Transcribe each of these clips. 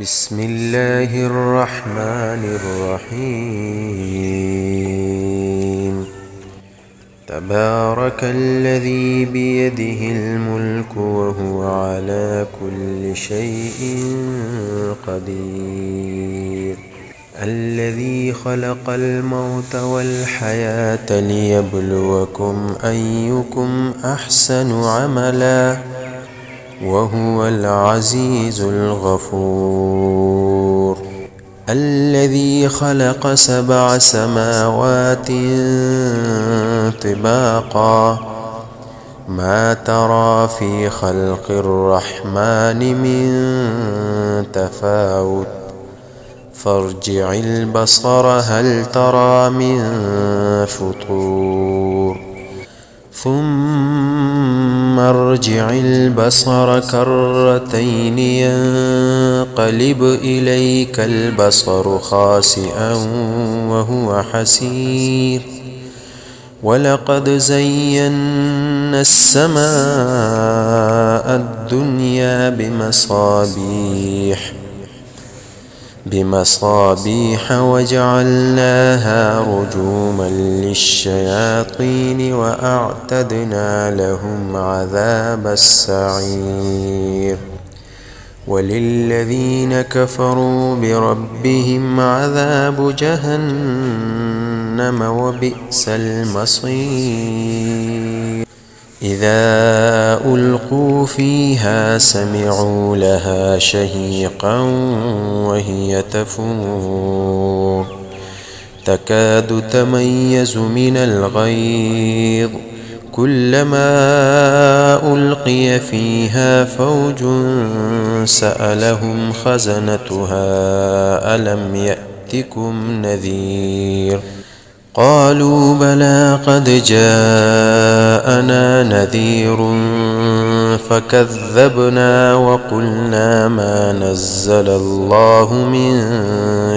بسم الله الرحمن الرحيم. تبارك الذي بيده الملك وهو على كل شيء قدير. الذي خلق الموت والحياة ليبلوكم أيكم أحسن عملا وهو العزيز الغفور. الذي خلق 7 سماوات طباقا ما ترى في خلق الرحمن من تفاوت فارجع البصر هل ترى من فطور ثم ارجع البصر كرتين ينقلب إليك البصر خاسئا وهو حسير. ولقد زينا السماء الدنيا بمصابيح وجعلناها رجوما للشياطين وأعتدنا لهم عذاب السعير. وللذين كفروا بربهم عذاب جهنم وبئس المصير. إذا ألقوا فيها سمعوا لها شهيقا وهي تفور تكاد تميز من الغيظ كلما ألقي فيها فوج سألهم خزنتها ألم يأتكم نذير قالوا بلى قد جاءنا نذير فكذبنا وقلنا ما نزل الله من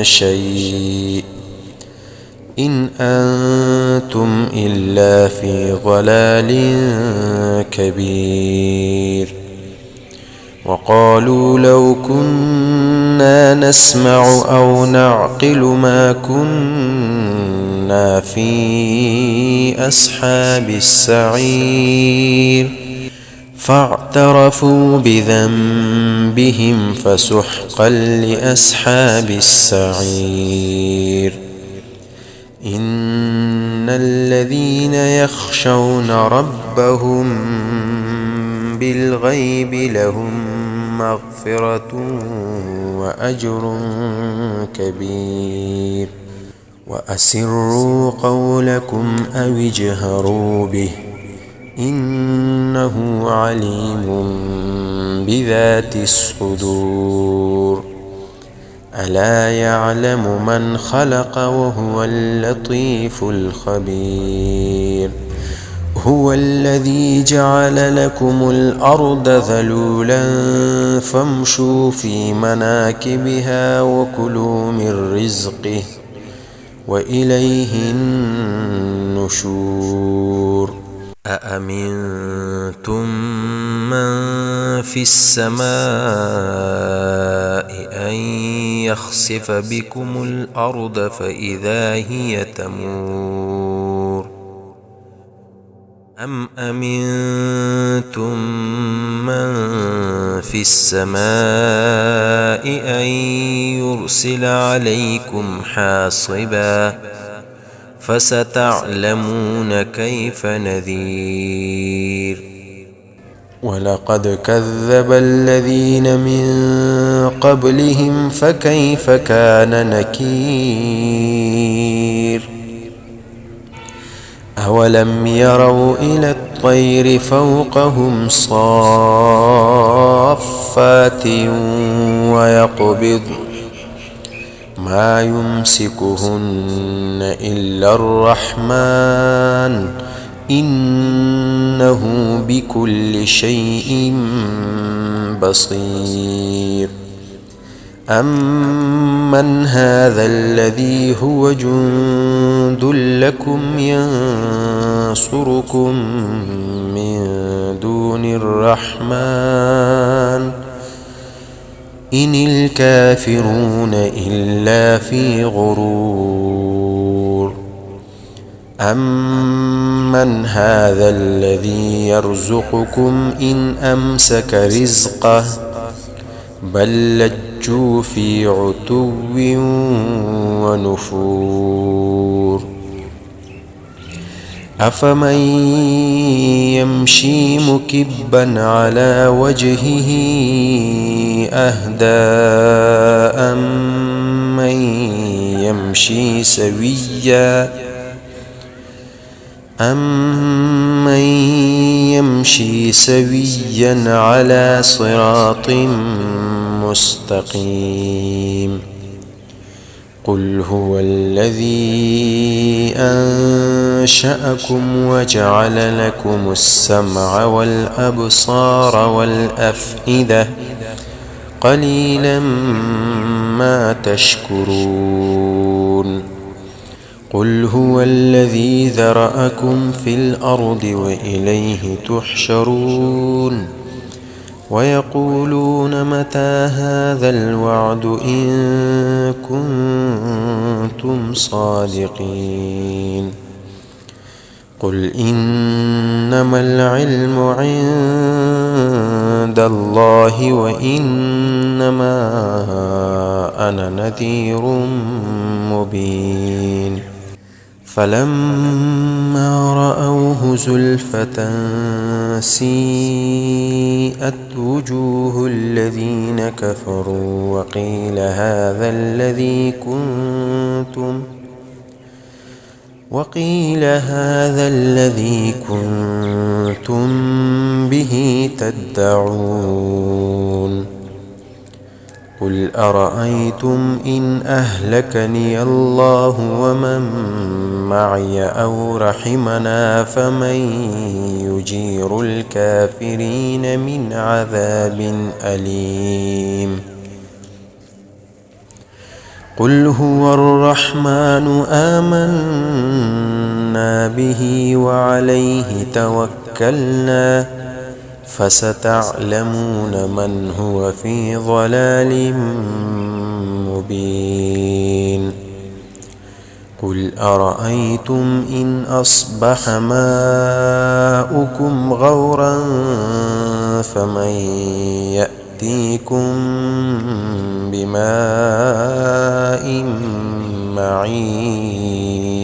شيء إن أنتم إلا في ضلال كبير. وقالوا لو كنا نسمع أو نعقل ما كنا في أصحاب السعير فاعترفوا بذنبهم فسحقا لأصحاب السعير. إن الذين يخشون ربهم بالغيب لهم مغفرة وأجر كبير. وأسروا قولكم أو اجهروا به إنه عليم بذات الصدور. ألا يعلم من خلق وهو اللطيف الخبير. هو الذي جعل لكم الأرض ذلولا فامشوا في مناكبها وكلوا من رزقه وإليه النشور. أأمنتم من في السماء أن يخسف بكم الأرض فإذا هي تمور أم أمنتم من في السماء أن يرسل عليكم حاصبا فستعلمون كيف نذير. ولقد كذب الذين من قبلهم فكيف كان نكير. أولم يروا إلى الطير فوقهم صافات ويقبض ما يمسكهن إلا الرحمن إنه بكل شيء بصير. أمن هذا الذي هو جند لكم ينصركم من دون الرحمن إن الكافرون إلا في غرور. أمن هذا الذي يرزقكم إن أمسك رزقه بل لجوا في عتو ونفور. أفمن يمشي مكبا على وجهه أهدى أمن يمشي سويا على صراط مستقيم. قل هو الذي أنشأكم وجعل لكم السمع والأبصار والأفئدة قليلا ما تشكرون. قل هو الذي ذرأكم في الأرض وإليه تحشرون. ويقولون متى هذا الوعد إن كنتم صادقين. قل إنما العلم عند الله وإنما أنا نذير مبين. فلما رأوه زلفة سيئت وجوه الذين كفروا وقيل هذا الذي كنتم به تدعون. قل أرأيتم إن أهلكني الله ومن معي أو رحمنا فمن يجير الكافرين من عذاب أليم. قل هو الرحمن آمنا به وعليه توكلنا فستعلمون من هو في ضلال مبين. قل أرأيتم إن أصبح ماؤكم غورا فمن يأتيكم بماء معين.